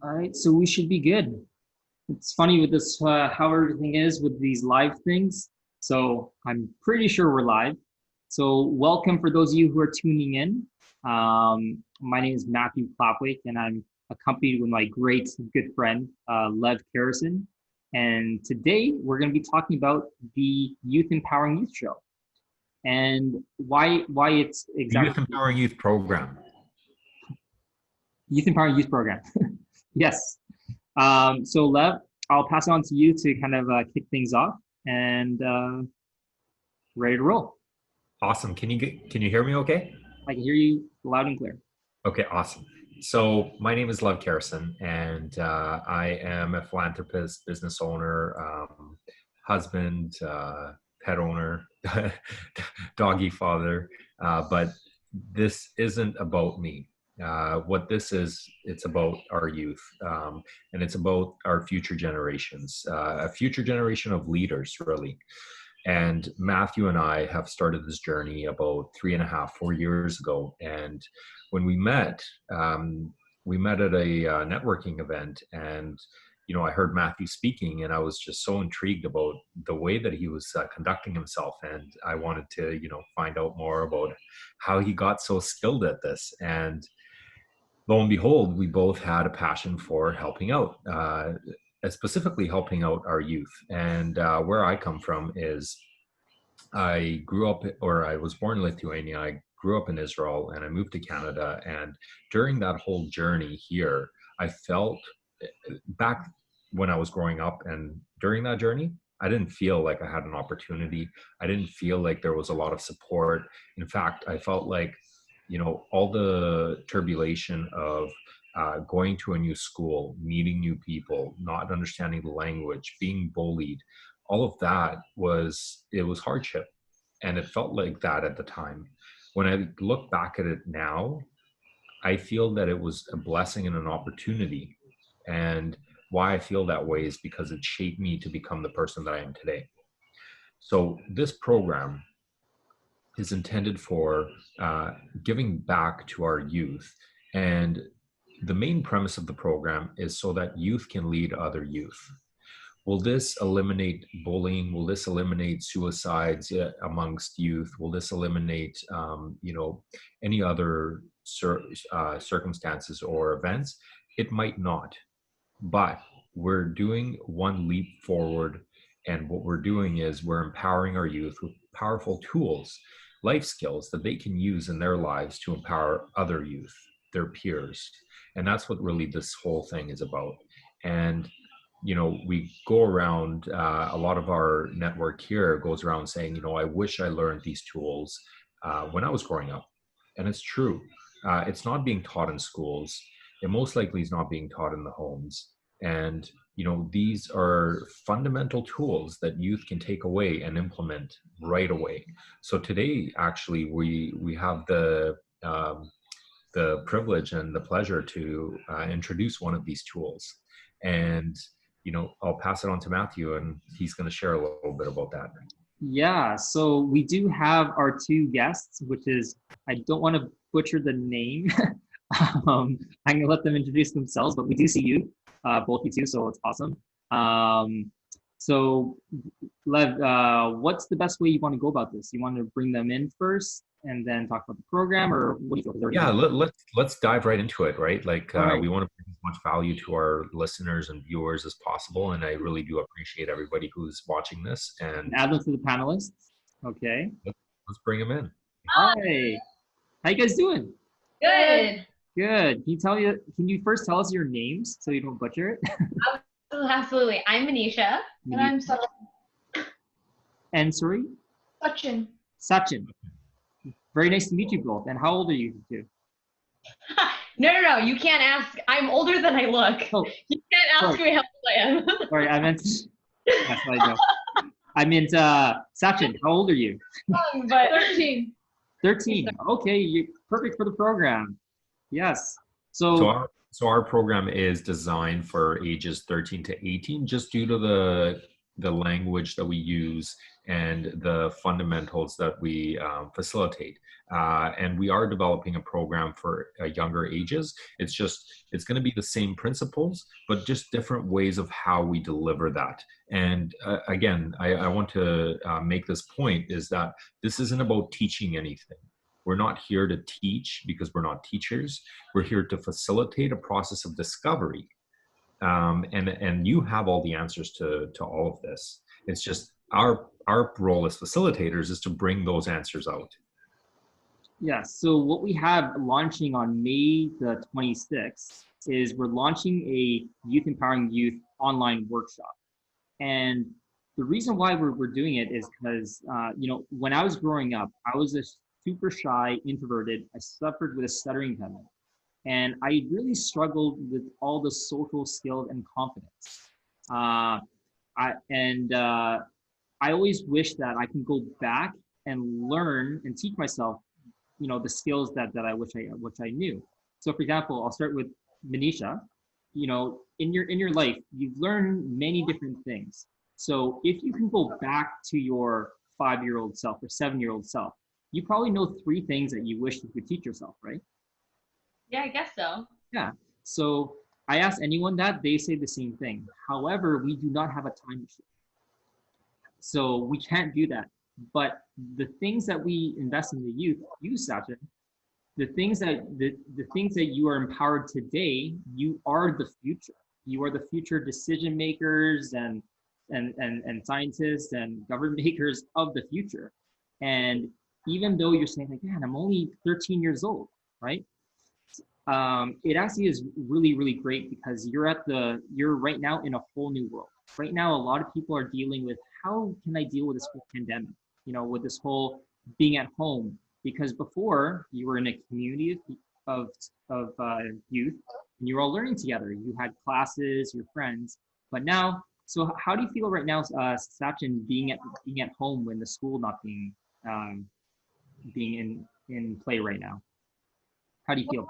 All right, so we should be good. It's funny with this, how everything is with these live things. So I'm pretty sure we're live. So welcome for those of you who are tuning in. My name is Matthew Plopwick, and I'm accompanied with my great good friend, Lev Karrison. And today we're going to be talking about the Youth Empowering Youth Show and why it's exactly Youth Empowering Youth Program. Youth Empowering Youth Program. Yes. So Lev, I'll pass it on to you to kind of kick things off and ready to roll. Awesome. Can you hear me okay? I can hear you loud and clear. Okay, awesome. So my name is Lev Karrison, and I am a philanthropist, business owner, husband, pet owner, doggy father. But this isn't about me. What this is, it's about our youth, and it's about our future generations, a future generation of leaders, really. And Matthew and I have started this journey about 3.5, 4 years ago. And when we met at a networking event, and I heard Matthew speaking, and I was just so intrigued about the way that he was conducting himself, and I wanted to find out more about how he got so skilled at this. And lo and behold, we both had a passion for helping out, specifically helping out our youth. And where I come from is I was born in Lithuania. I grew up in Israel, and I moved to Canada. And during that whole journey here, I felt back when I was growing up, and during that journey, I didn't feel like I had an opportunity. I didn't feel like there was a lot of support. In fact, I felt like all the turbulation of going to a new school, meeting new people, not understanding the language, being bullied, all of that was hardship. And it felt like that at the time. When I look back at it now, I feel that it was a blessing and an opportunity. And why I feel that way is because it shaped me to become the person that I am today. So this program is intended for giving back to our youth. And the main premise of the program is so that youth can lead other youth. Will this eliminate bullying? Will this eliminate suicides amongst youth? Will this eliminate, any other circumstances or events? It might not, but we're doing one leap forward. And what we're doing is we're empowering our youth with powerful tools, life skills that they can use in their lives to empower other youth, their peers. And that's what really this whole thing is about. And we go around, a lot of our network here goes around saying, I wish I learned these tools when I was growing up. And it's true. It's not being taught in schools. It most likely is not being taught in the homes. And, these are fundamental tools that youth can take away and implement right away. So today, actually, we have the privilege and the pleasure to introduce one of these tools. And I'll pass it on to Matthew, and he's going to share a little bit about that. Yeah, so we do have our two guests, which is, I don't want to butcher the name. I'm going to let them introduce themselves, but we do see you, both you two, so it's awesome. So Lev, what's the best way you want to go about this? You want to bring them in first and then talk about the program, or what do you feel? Yeah, let's dive right into it, right? Like right. We want to bring as much value to our listeners and viewers as possible, and I really do appreciate everybody who's watching this. And add them to the panelists. Okay. Let's bring them in. Hi. How you guys doing? Good. Good. Can you first tell us your names so you don't butcher it? Absolutely. I'm Manisha. And I'm Sachin. And sorry? Sachin. Sachin. Very nice to meet you both. And how old are you two? No. You can't ask. I'm older than I look. Oh, you can't ask me how old I am. Sorry, I meant. That's what I know. I meant Sachin. How old are you? But 13. 13. Okay, you're perfect for the program. Yes. So our program is designed for ages 13 to 18, just due to the the language that we use, and the fundamentals that we facilitate. And we are developing a program for younger ages. It's going to be the same principles, but just different ways of how we deliver that. And again, I want to make this point is that this isn't about teaching anything. We're not here to teach because we're not teachers. We're here to facilitate a process of discovery. And you have all the answers to all of this. It's just our role as facilitators is to bring those answers out. Yeah, so what we have launching on May the 26th is we're launching a Youth Empowering Youth online workshop. And the reason why we're doing it is because, you know, when I was growing up, I was a super shy, introverted. I suffered with a stuttering impediment. And I really struggled with all the social skills and confidence. I always wish that I can go back and learn and teach myself, you know, the skills that I wish I knew. So for example, I'll start with Manisha. You know, in your life, you've learned many different things. So if you can go back to your 5-year-old self or 7-year-old self, you probably know 3 things that you wish you could teach yourself, right? Yeah, I guess so. Yeah. So I ask anyone that, they say the same thing. However, we do not have a time machine. So we can't do that. But the things that we invest in the youth, Sachin, the things that you are empowered today, you are the future. You are the future decision makers and scientists and government makers of the future. And even though you're saying like, man, I'm only 13 years old, right? It actually is really, really great because you're right now in a whole new world. Right now, a lot of people are dealing with how can I deal with this whole pandemic, you know, with this whole being at home, because before you were in a community of, youth and you were all learning together. You had classes, your friends, but now, so how do you feel right now, Sachin, being at home when the school not being in play right now? How do you feel?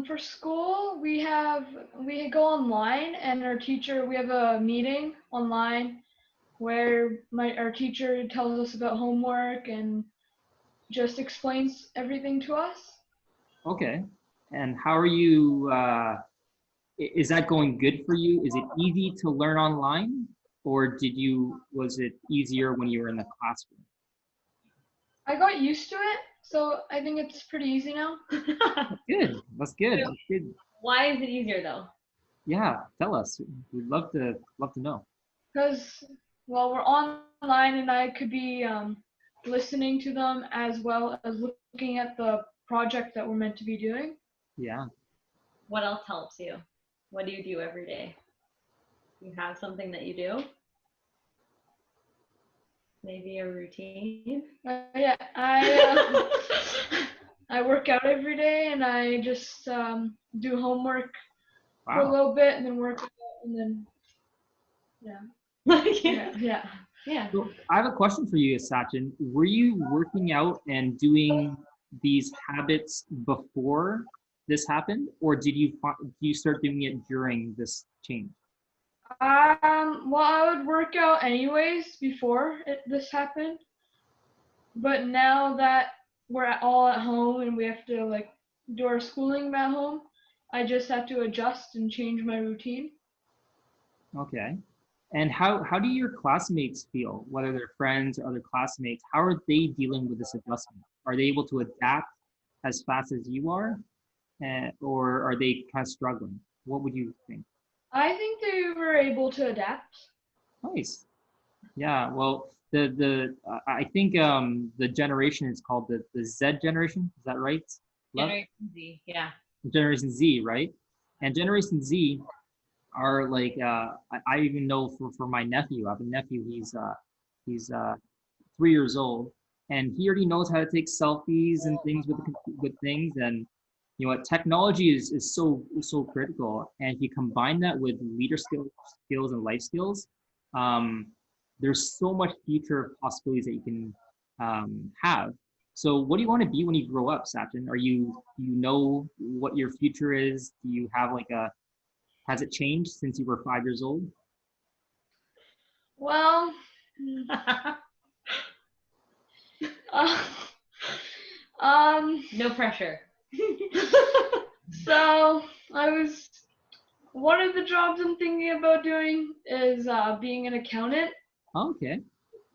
For school, we go online, and we have a meeting online where our teacher tells us about homework and just explains everything to us. Okay. And how are you, is that going good for you? Is it easy to learn online, or was it easier when you were in the classroom? I got used to it, so I think it's pretty easy now. Good. That's good. That's good. Why is it easier though? Yeah, tell us. We'd love to know. Because, well, we're online, and I could be listening to them as well as looking at the project that we're meant to be doing. Yeah. What else helps you? What do you do every day? You have something that you do? Maybe a routine? Yeah, I work out every day, and I just do homework for a little bit, and then work out, and then yeah. So I have a question for you, Sachin. Were you working out and doing these habits before this happened, or do you start doing it during this change? Well, I would work out anyways before this happened, but now that we're all at home and we have to like do our schooling at home, I just have to adjust and change my routine. Okay. And how do your classmates feel, whether they're friends or other classmates? How are they dealing with this adjustment? Are they able to adapt as fast as you are, or are they kind of struggling? What would you think? I think they were able to adapt. Nice. Yeah. Well, I think the generation is called the Z generation. Is that right? Generation Z. Yeah. Generation Z, right? And Generation Z are like I even know for my nephew. I have a nephew. He's 3 years old, and he already knows how to take selfies and things with things. And you know what, technology is so critical. And if you combine that with leader skills and life skills, there's so much future possibilities that you can have. So what do you want to be when you grow up, Sachin? Do you know what your future is? Do you have like has it changed since you were 5 years old? Well, uh, No pressure. so one of the jobs I'm thinking about doing is being an accountant. Okay.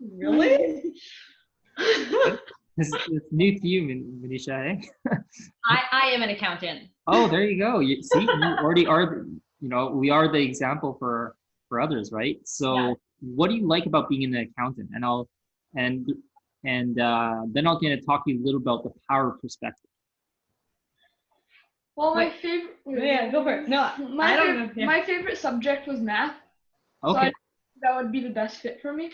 Really? It's new to you, Manisha, eh? I am an accountant. Oh, there you go. You see, you already are, we are the example for others, right? So Yeah. what do you like about being an accountant? And then I'll kind of talk to you a little about the power perspective. Well, my Wait. favorite. Yeah, go for it. No, I don't know. Yeah. My favorite subject was math. So Okay. that would be the best fit for me.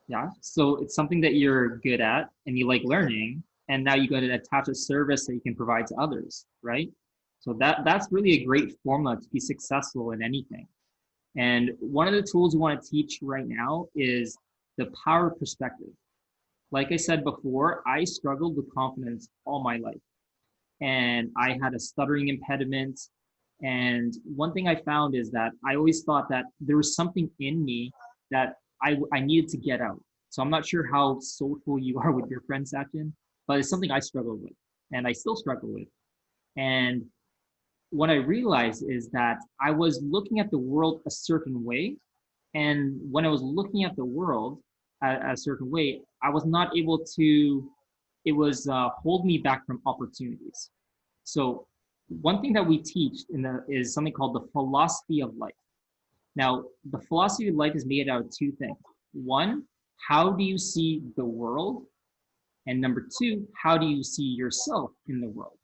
Yeah. So it's something that you're good at and you like learning, and now you got to attach a service that you can provide to others, right? So that's really a great formula to be successful in anything. And one of the tools we want to teach right now is the power perspective. Like I said before, I struggled with confidence all my life. And I had a stuttering impediment. And one thing I found is that I always thought that there was something in me that I needed to get out. So I'm not sure how social you are with your friend, Sachin, but it's something I struggled with and I still struggle with. And what I realized is that I was looking at the world a certain way. And when I was looking at the world a certain way, I was not able to, it was hold me back from opportunities. So one thing that we teach is something called the philosophy of life. Now, the philosophy of life is made out of two things. One, how do you see the world? And number two, how do you see yourself in the world?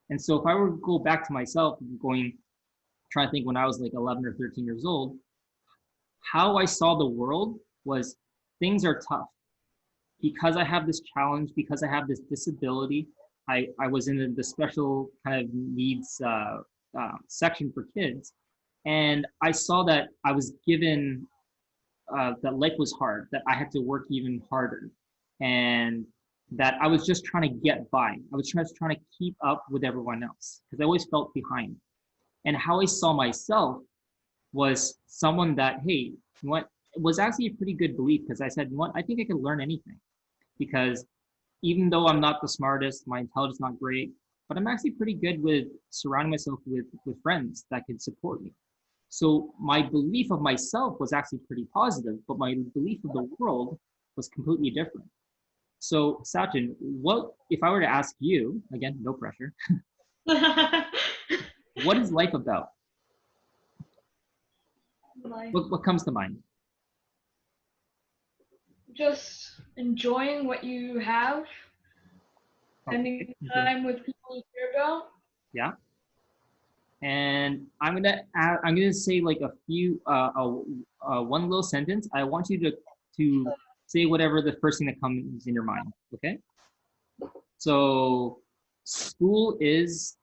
And so if I were to go back to myself, trying to think when I was like 11 or 13 years old, how I saw the world was things are tough. Because I have this challenge, because I have this disability, I was in the special kind of needs section for kids. And I saw that I was given that life was hard, that I had to work even harder, and that I was just trying to get by. I was just trying to keep up with everyone else because I always felt behind. And how I saw myself was someone that, hey, you know what, it was actually a pretty good belief because I said, you know what, I think I could learn anything because even though I'm not the smartest, my intelligence is not great, but I'm actually pretty good with surrounding myself with friends that could support me. So my belief of myself was actually pretty positive, but my belief of the world was completely different. So Sachin, what if I were to ask you, again, no pressure, what is life about? What comes to mind? Just enjoying what you have, spending time with people you care about. Yeah. And I'm gonna say like a few one little sentence. I want you to say whatever the first thing that comes in your mind. Okay. So school is,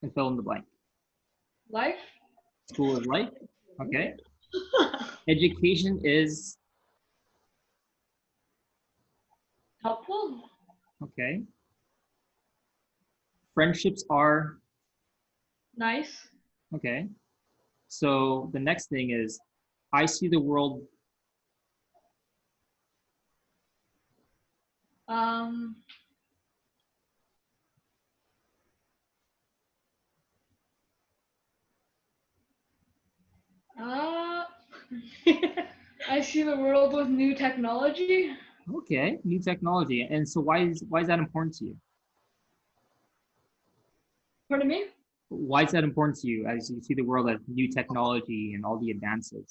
and fill in the blank. Life. School is life. Okay. Education is Helpful. okay. Friendships are Nice. okay. So the next thing is I see the world. Um. Uh, I see the world with new technology. Okay, new technology. And so why is that important to you? Pardon me? Why is that important to you as you see the world as new technology and all the advances?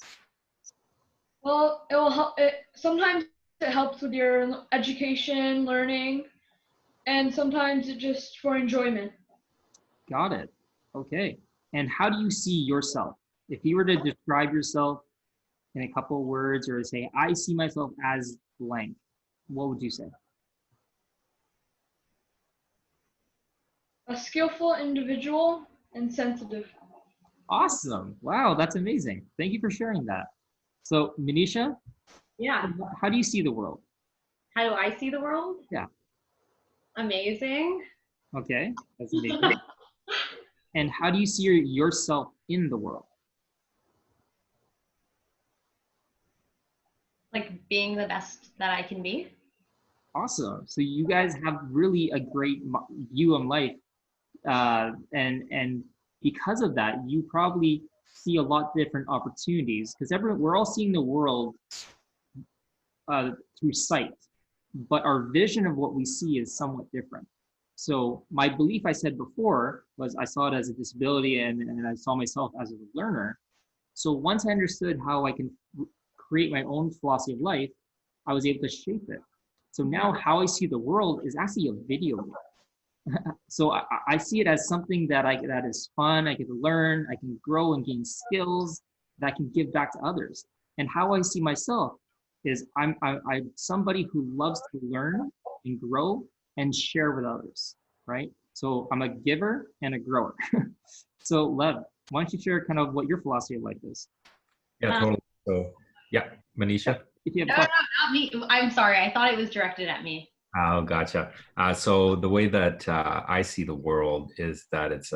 Well, it will help. Sometimes it helps with your education, learning, and sometimes it just for enjoyment. Got it. Okay. And how do you see yourself? If you were to describe yourself in a couple of words or say, I see myself as blank, what would you say? A skillful individual and sensitive. Awesome. Wow, that's amazing. Thank you for sharing that. So, Manisha, Yeah. how do you see the world? How do I see the world? Yeah. Amazing. Okay, that's amazing. And how do you see yourself in the world? like being the best that I can be. Awesome. So you guys have really a great view on life, and because of that, you probably see a lot different opportunities because we're all seeing the world through sight, but our vision of what we see is somewhat different. So my belief, I said before, was I saw it as a disability, and I saw myself as a learner. So once I understood how I can create my own philosophy of life, I was able to shape it. So now how I see the world is actually a video game. So I see it as something that is fun. I get to learn, I can grow and gain skills that I can give back to others. And how I see myself is I'm somebody who loves to learn and grow and share with others, right? So I'm a giver and a grower. So Lev, why don't you share kind of what your philosophy of life is? Yeah, totally. So yeah, Manisha. If you have No, not me. I'm sorry. I thought it was directed at me. Oh, gotcha. So the way that I see the world is that it's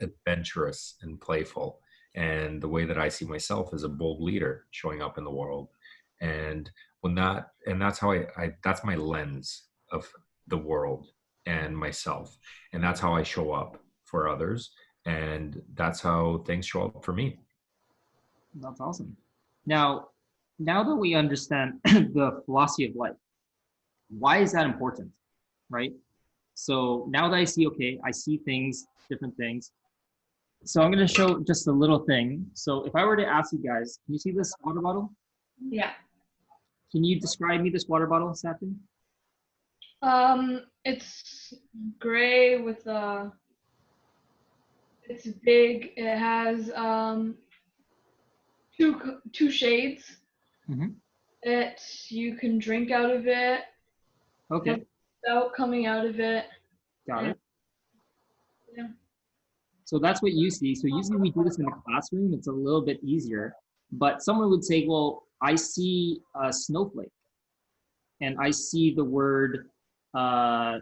adventurous and playful, and the way that I see myself is a bold leader showing up in the world. And that's how that's my lens of the world and myself, and that's how I show up for others, and that's how things show up for me. That's awesome. Now that we understand the philosophy of life, why is that important, right? So now that I see, okay, I see things, different things. So I'm going to show just a little thing. So if I were to ask you guys, can you see this water bottle? Yeah. Can you describe me this water bottle, Satin? It's gray with it's big. It has two shades. Mm-hmm. That you can drink out of it. Okay, Without coming out of it. got it. Yeah. So that's what you see. So usually we do this in the classroom. It's a little bit easier. But someone would say, well, I see a snowflake and I see the word uh,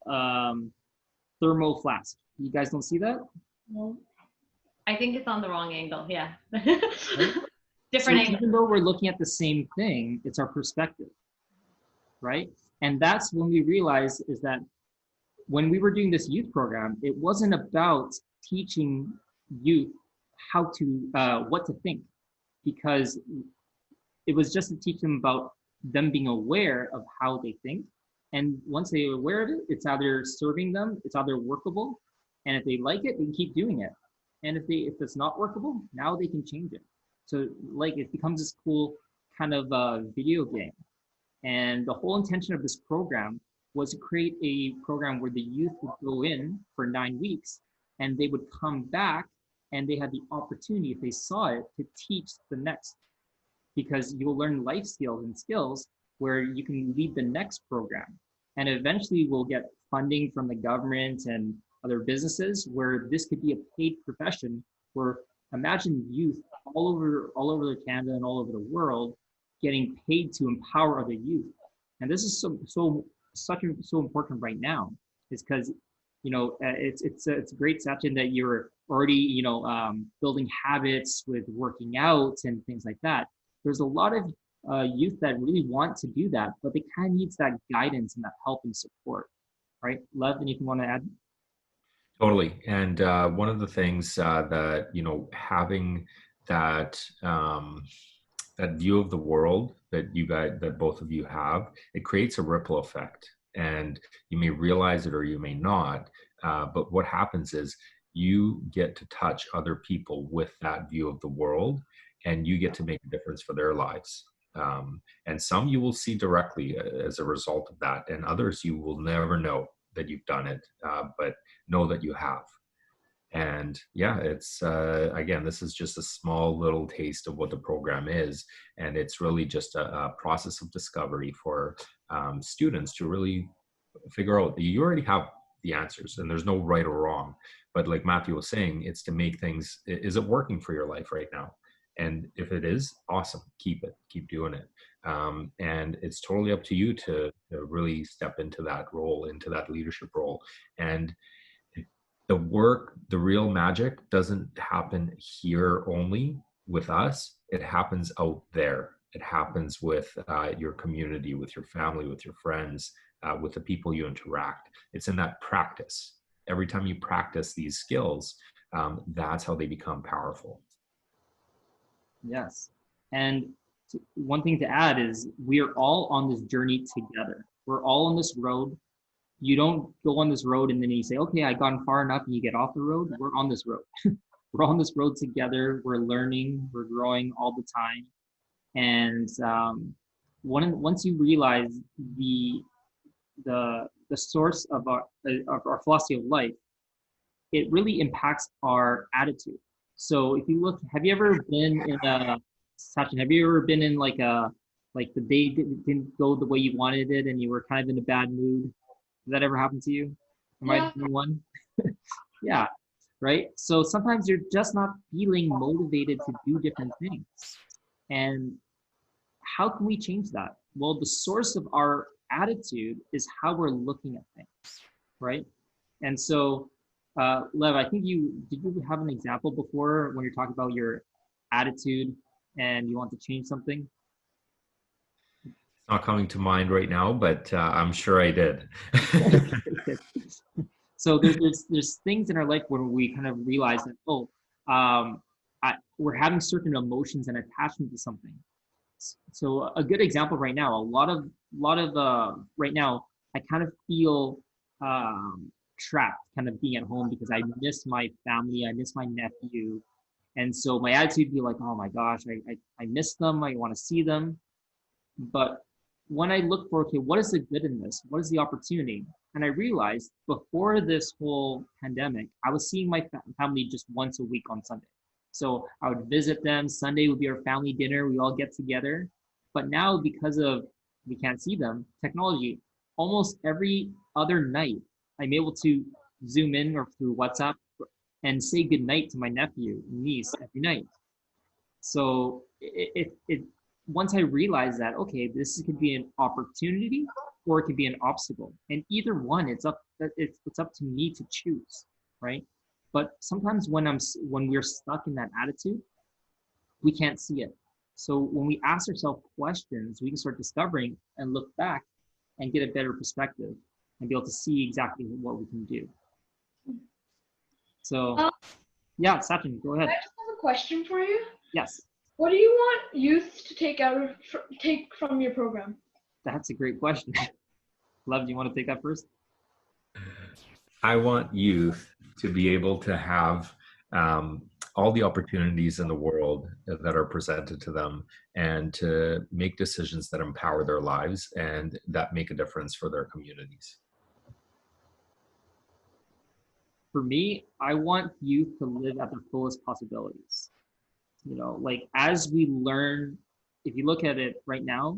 thermo flask. You guys don't see that? No. I think it's on the wrong angle. Yeah. Right? Different So angle. even though we're looking at the same thing, it's our perspective, right? And that's when we realize is that when we were doing this youth program, it wasn't about teaching youth how to what to think, because it was just to teach them about them being aware of how they think. And once they're aware of it, it's either serving them, it's either workable, and if they like it, they can keep doing it. And if it's not workable, now they can change it. So like it becomes this cool kind of video game. And the whole intention of this program was to create a program where the youth would go in for 9 weeks and they would come back and they had the opportunity, if they saw it, to teach the next, because you'll learn life skills and skills where you can lead the next program. And eventually we'll get funding from the government and other businesses where this could be a paid profession where imagine youth all over Canada and all over the world getting paid to empower other youth. And this is so important right now, is because it's great, Sachin, that you're already building habits with working out and things like that. There's a lot of youth that really want to do that, but they kind of needs that guidance and that help and support, right? Lev, anything you want to add? Totally. And one of the things that, having that that view of the world that both of you have, it creates a ripple effect. And you may realize it or you may not. But what happens is you get to touch other people with that view of the world, and you get to make a difference for their lives. And some you will see directly as a result of that, and others you will never know that you've done it, but know that you have. And yeah, it's again, this is just a small little taste of what the program is, and it's really just a process of discovery for students to really figure out that you already have the answers, and there's no right or wrong. But like Matthew was saying, it's to make things, is it working for your life right now? And if it is, awesome, keep doing it. And it's totally up to you to really step into that role, into that leadership role. And the real magic doesn't happen here only with us. It happens out there It happens with your community, with your family, with your friends, with the people you interact. It's in that practice. Every time you practice these skills, that's how they become powerful. Yes. And one thing to add is we are all on this journey together. We're all on this road. You don't go on this road and then you say, okay, I've gone far enough and you get off the road. We're on this road. We're on this road together. We're learning, we're growing all the time. And once you realize the source of our philosophy of life, it really impacts our attitude. So if you look, have you ever been in a Sachin, have you ever been in like the day didn't go the way you wanted it and you were kind of in a bad mood? Does that ever happen to you? Am I Yeah. the only one? Yeah, right? So sometimes you're just not feeling motivated to do different things. And how can we change that? Well, the source of our attitude is how we're looking at things, right? And so, Lev, I think did you have an example before when you're talking about your attitude and you want to change something? It's not coming to mind right now, but I'm sure I did. So there's things in our life where we kind of realize that, oh, we're having certain emotions and attachment to something. So a good example right now, a lot of right now, I kind of feel trapped, kind of being at home because I miss my family, I miss my nephew, and so my attitude would be like, oh my gosh, I miss them, I want to see them. But when I look for, okay, what is the good in this? What is the opportunity? And I realized before this whole pandemic, I was seeing my family just once a week on Sunday. So I would visit them. Sunday would be our family dinner. We all get together. But now, because of we can't see them, technology, almost every other night, I'm able to zoom in or through WhatsApp and say goodnight to my nephew and niece every night. So it once I realized that, okay, this could be an opportunity or it could be an obstacle, and either one, it's up to me to choose, right? But sometimes when we're stuck in that attitude, we can't see it. So when we ask ourselves questions, we can start discovering and look back and get a better perspective and be able to see exactly what we can do. So yeah, Sachin, go ahead. I just have a question for you. Yes. What do you want youth to take from your program? That's a great question. Lev, do you want to take that first? I want youth to be able to have all the opportunities in the world that are presented to them and to make decisions that empower their lives and that make a difference for their communities. For me, I want youth to live at their fullest possibilities. You know, like as we learn, if you look at it right now,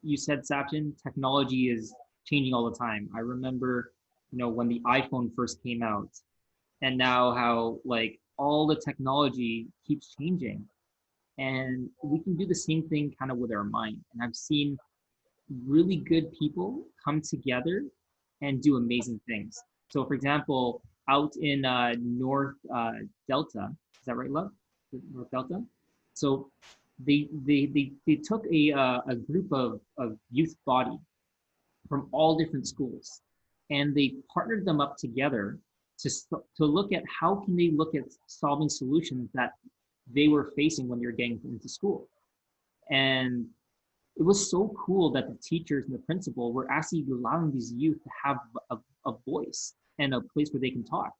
you said, Sachin, technology is changing all the time. I remember, when the iPhone first came out, and now how like all the technology keeps changing. And we can do the same thing kind of with our mind. And I've seen really good people come together and do amazing things. So for example, out in North Delta, is that right, Love? North Delta? So they took a group of youth body from all different schools, and they partnered them up together to look at how can they look at solving solutions that they were facing when they were getting into school. And it was so cool that the teachers and the principal were actually allowing these youth to have a voice and a place where they can talk.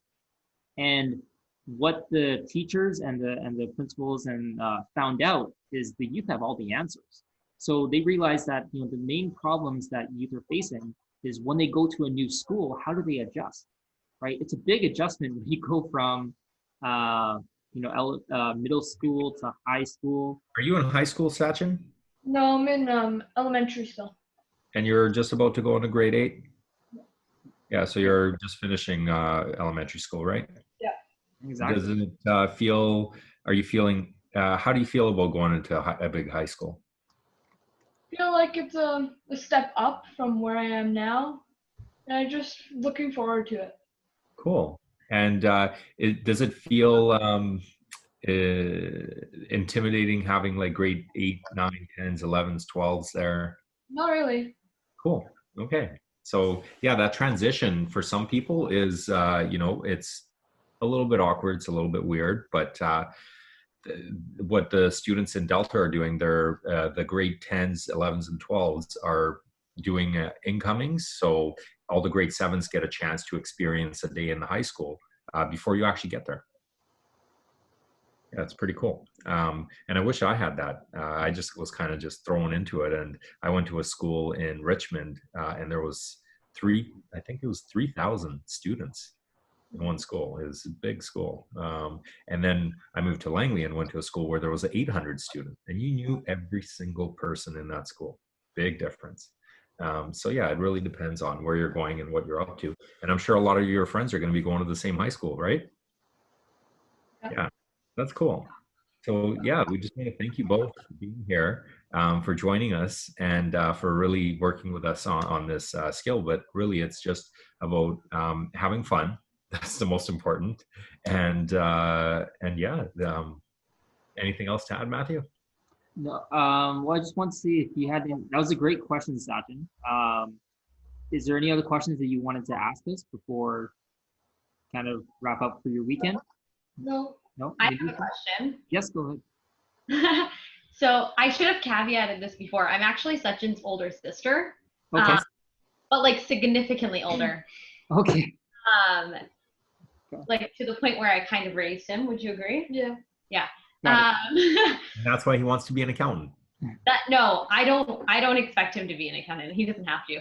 And what the teachers and the principals and found out is the youth have all the answers. So they realized that the main problems that youth are facing is when they go to a new school, how do they adjust, right? It's a big adjustment when you go from middle school to high school. Are you in high school, Sachin? No, I'm in elementary still. And you're just about to go into grade 8? Yeah, so you're just finishing elementary school, right? Yeah. Exactly. Does it how do you feel about going into a big high school? I feel like it's a step up from where I am now, and I'm just looking forward to it. Cool. And does it feel intimidating having like grade 8, 9, 10s, 11s, 12s there? Not really. Cool. Okay. So yeah, that transition for some people is, it's a little bit awkward. It's a little bit weird, but what the students in Delta are doing, they're the grade 10s, 11s, and 12s are doing incomings. So all the grade 7s get a chance to experience a day in the high school before you actually get there. Yeah, it's pretty cool. And I wish I had that. I just was kind of just thrown into it. And I went to a school in Richmond and there was I think it was 3,000 students in one school. It was a big school. And then I moved to Langley and went to a school where there was 800 students and you knew every single person in that school. Big difference. So yeah, it really depends on where you're going and what you're up to. And I'm sure a lot of your friends are going to be going to the same high school, right? Yeah, that's cool. So yeah, we just want to thank you both for being here, for joining us, and for really working with us on this skill. But really, it's just about having fun. That's the most important. And yeah, anything else to add, Matthew? No, well, I just want to see if you had any, that was a great question, Sachin. Is there any other questions that you wanted to ask us before kind of wrap up for your weekend? No. No? I have a question. Yes, go ahead. So I should have caveated this before. I'm actually Sachin's older sister, Okay. but like significantly older. Okay. Like to the point where I kind of raised him. Would you agree? Yeah. Yeah. That's why he wants to be an accountant. No, I don't expect him to be an accountant. He doesn't have to.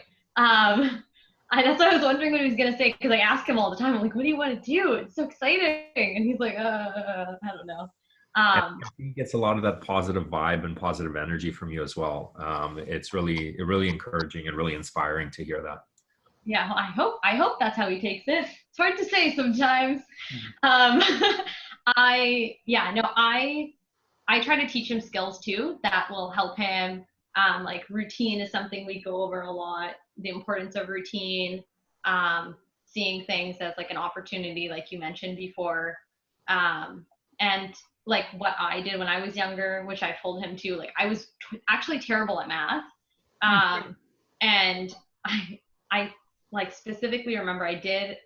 That's why I was wondering what he was gonna say, because I ask him all the time. I'm like, "What do you want to do? It's so exciting!" And he's like, "I don't know." He gets a lot of that positive vibe and positive energy from you as well. It's really encouraging and really inspiring to hear that. Yeah, I hope that's how he takes it. It's hard to say sometimes. I try to teach him skills too that will help him. Like routine is something we go over a lot. The importance of routine, seeing things as like an opportunity, like you mentioned before, and like what I did when I was younger, which I told him too. Like I was actually terrible at math, and I like specifically remember I did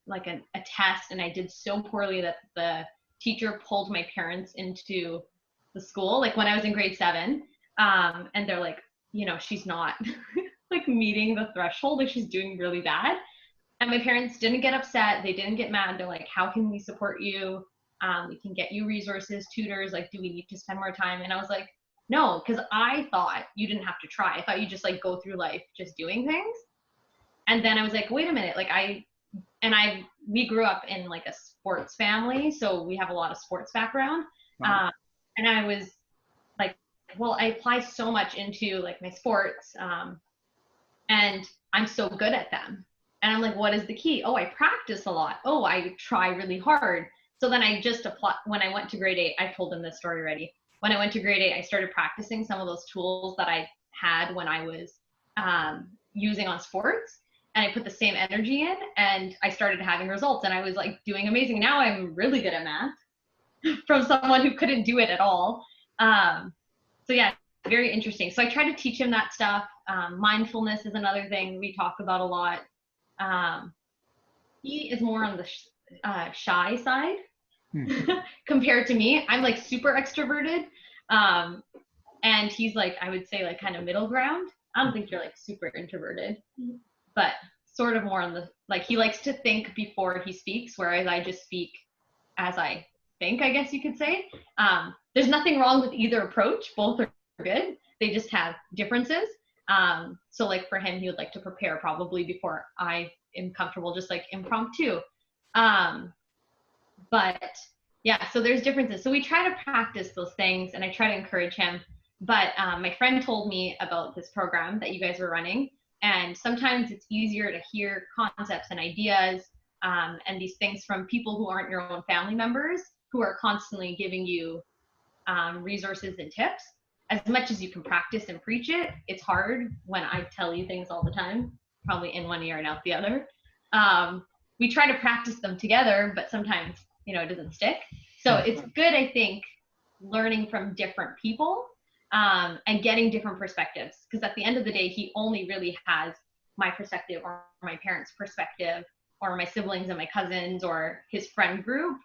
like a test and I did so poorly that the teacher pulled my parents into the school, like when I was in grade 7, and they're like, she's not like meeting the threshold, like she's doing really bad. And my parents didn't get upset, they didn't get mad. They're like, how can we support you? We can get you resources, tutors, like do we need to spend more time? And I was like, no, because I thought you didn't have to try. I thought you just like go through life just doing things. And then I was like, wait a minute, like we grew up in like a sports family, so we have a lot of sports background. And I was like, well, I apply so much into like my sports, and I'm so good at them. And I'm like, what is the key? Oh, I practice a lot. Oh, I try really hard. So then I just applied. When I went to grade 8, I've told them this story already. When I went to grade 8, I started practicing some of those tools that I had when I was using on sports. And I put the same energy in and I started having results and I was like doing amazing. Now I'm really good at math from someone who couldn't do it at all. So yeah, very interesting. So I try to teach him that stuff. Mindfulness is another thing we talk about a lot. He is more on the shy side compared to me. I'm like super extroverted. And he's like, I would say like kind of middle ground. I don't think you're like super introverted, but sort of more on the, like he likes to think before he speaks, whereas I just speak as I think, I guess you could say. There's nothing wrong with either approach. Both are good. They just have differences. So like for him, he would like to prepare probably before I am comfortable, just like impromptu. But yeah, so there's differences. So we try to practice those things and I try to encourage him. But my friend told me about this program that you guys were running. And sometimes it's easier to hear concepts and ideas and these things from people who aren't your own family members, who are constantly giving you resources and tips. As much as you can practice and preach it, it's hard when I tell you things all the time, probably in one ear and out the other. We try to practice them together, but sometimes, it doesn't stick. So it's good, I think, learning from different people and getting different perspectives. Because at the end of the day, he only really has my perspective or my parents' perspective or my siblings and my cousins or his friend group.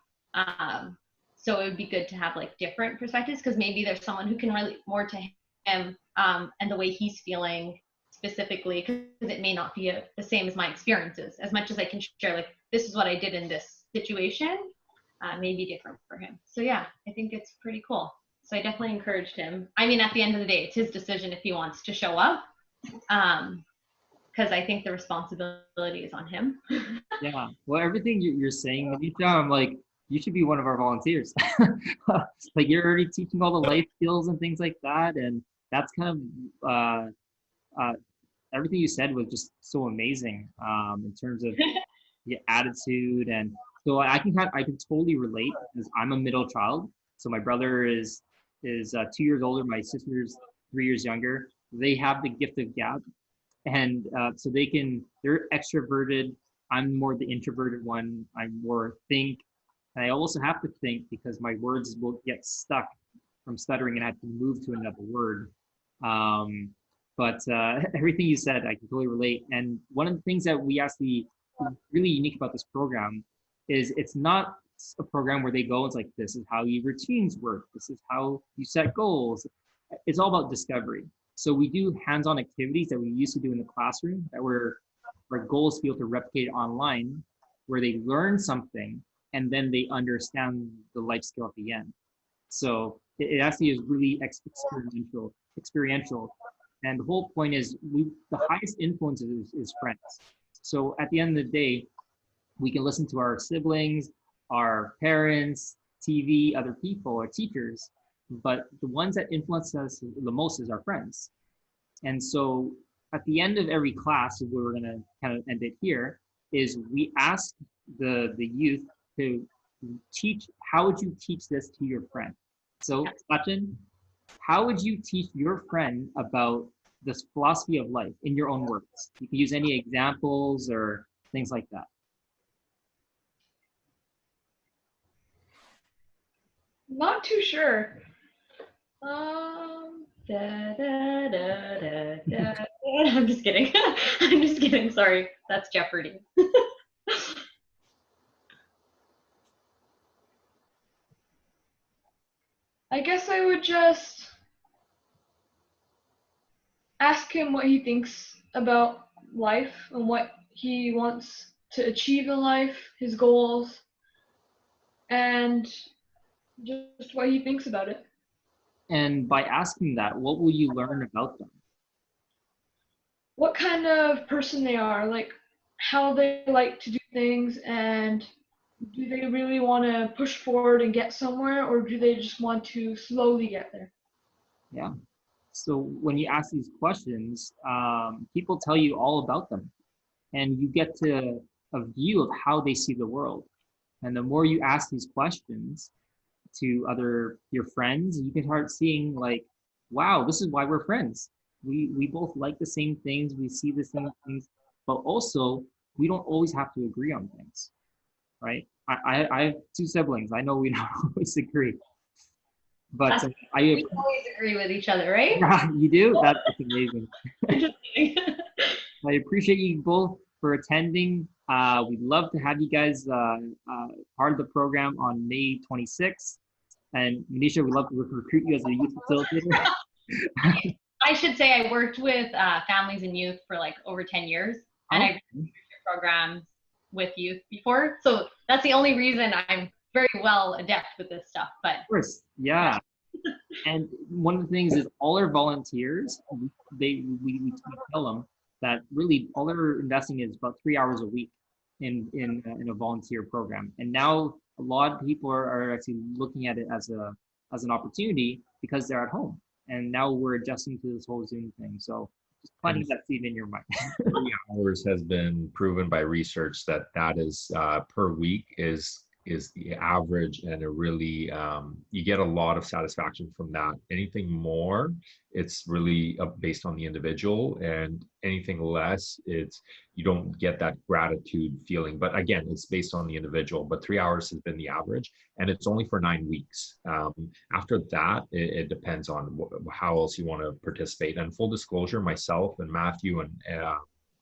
So it would be good to have like different perspectives, because maybe there's someone who can relate more to him and the way he's feeling specifically, because it may not be the same as my experiences. As much as I can share, like, this is what I did in this situation, may be different for him. So yeah, I think it's pretty cool. So I definitely encouraged him. I mean, at the end of the day, it's his decision if he wants to show up, because I think the responsibility is on him. Yeah. Well, everything you're saying, Manisha, I'm like, you should be one of our volunteers. Like, you're already teaching all the life skills and things like that, and that's kind of everything you said was just so amazing in terms of the attitude. And so I can totally relate, because I'm a middle child. So my brother is 2 years older. My sister's 3 years younger. They have the gift of gab, and so they're extroverted. I'm more the introverted one. I'm more think. And I also have to think, because my words will get stuck from stuttering and I have to move to another word. But everything you said, I can totally relate. And one of the things that we actually really unique about this program is it's not a program where they go, it's like, this is how your routines work. This is how you set goals. It's all about discovery. So we do hands-on activities that we used to do in the classroom that our goal is to be able to replicate it online, where they learn something and then they understand the life skill at the end. So it actually is really experiential. And the whole point is the highest influence is friends. So at the end of the day, we can listen to our siblings, our parents, TV, other people, our teachers, but the ones that influence us the most is our friends. And so at the end of every class, we're going to kind of end it here, is we ask the youth to teach, how would you teach this to your friend? So Sachin, how would you teach your friend about this philosophy of life in your own words? You can use any examples or things like that. Not too sure. Da, da, da, da, da. I'm just kidding. I'm just kidding. Sorry, that's Jeopardy. I guess I would just ask him what he thinks about life and what he wants to achieve in life, his goals, and just what he thinks about it. And by asking that, what will you learn about them? What kind of person they are, like how they like to do things, and do they really want to push forward and get somewhere, or do they just want to slowly get there? Yeah. So when you ask these questions, people tell you all about them, and you get to a view of how they see the world. And the more you ask these questions to your friends, you can start seeing like, wow, this is why we're friends. We both like the same things, we see the same things, but also we don't always have to agree on things, right? I have two siblings. I know we don't always agree, but we always agree with each other, right? Yeah, you do? That's amazing. Just kidding. I appreciate you both for attending. We'd love to have you guys part of the program on May 26th. And Manisha, we'd love to recruit you as a youth facilitator. I should say I worked with families and youth for like over 10 years. And I've done programs with youth before. So that's the only reason I'm very well adept with this stuff. But of course, yeah. And one of the things is all our volunteers, we tell them that really all they're investing is about 3 hours a week in a volunteer program. And now a lot of people are actually looking at it as an opportunity because they're at home. And now we're adjusting to this whole Zoom thing. So just planting that seed in your mind. 3 hours has been proven by research that is per week is is the average, and it really you get a lot of satisfaction from that. Anything more, it's really based on the individual, and anything less, it's you don't get that gratitude feeling. But again, it's based on the individual. But 3 hours has been the average, and it's only for 9 weeks. After that, it depends on how else you want to participate. And full disclosure, myself and Matthew and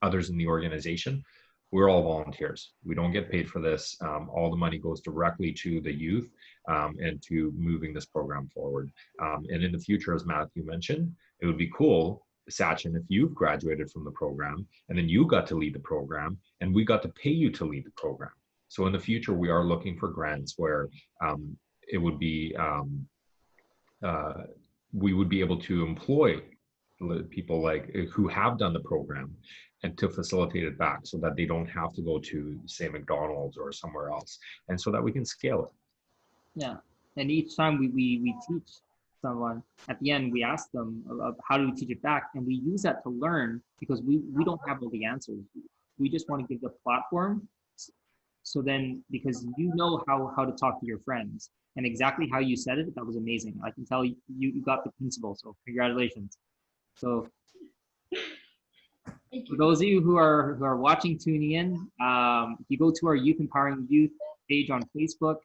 others in the organization, we're all volunteers. We don't get paid for this. All the money goes directly to the youth and to moving this program forward. And in the future, as Matthew mentioned, it would be cool, Sachin, if you've graduated from the program and then you got to lead the program and we got to pay you to lead the program. So in the future, we are looking for grants where it would be, we would be able to employ people like who have done the program and to facilitate it back so that they don't have to go to, say, McDonald's or somewhere else, and so that we can scale it. Yeah, and each time we teach someone, at the end we ask them of how do we teach it back, and we use that to learn, because we don't have all the answers. We just want to give the platform, so then, because you know how to talk to your friends, and exactly how you said it, that was amazing. I can tell you got the principle, so congratulations. So for those of you who are watching, tuning in, if you go to our Youth Empowering Youth page on Facebook,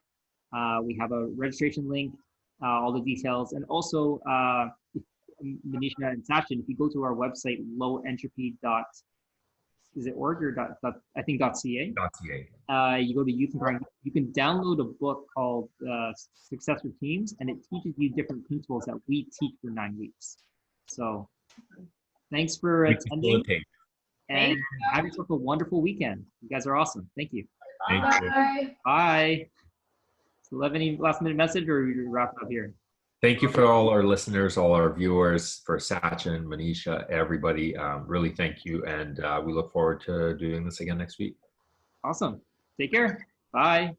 we have a registration link, all the details, and also Manisha and Sachin, if you go to our website, lowentropy.org or I think .ca. .ca. You go to Youth Empowering. You can download a book called Success with Teams, and it teaches you different principles that we teach for 9 weeks. So thanks for attending. And have yourself a wonderful weekend. You guys are awesome. Thank you. Thank you. Bye. Bye. So, have any last minute message, or we wrap up here? Thank you for all our listeners, all our viewers, for Sachin, Manisha, everybody. Really thank you. And we look forward to doing this again next week. Awesome. Take care. Bye.